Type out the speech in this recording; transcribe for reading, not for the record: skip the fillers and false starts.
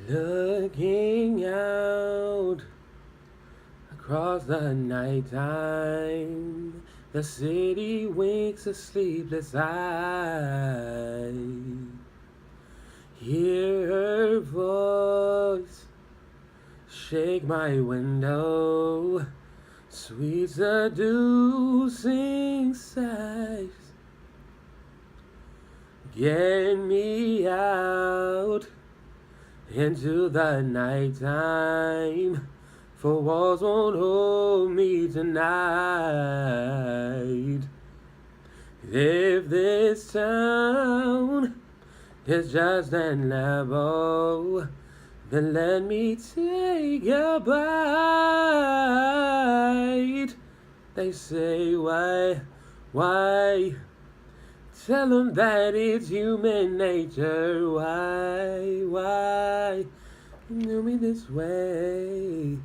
Looking out across the nighttime, the city winks a sleepless eye. Hear her voice shake my window, sweet seducing sighs. Get me out into the nighttime, for walls won't hold me tonight. If this town is just an level, then let me take a bite. They say, why? Tell them that it's human nature. Why? You knew me this way.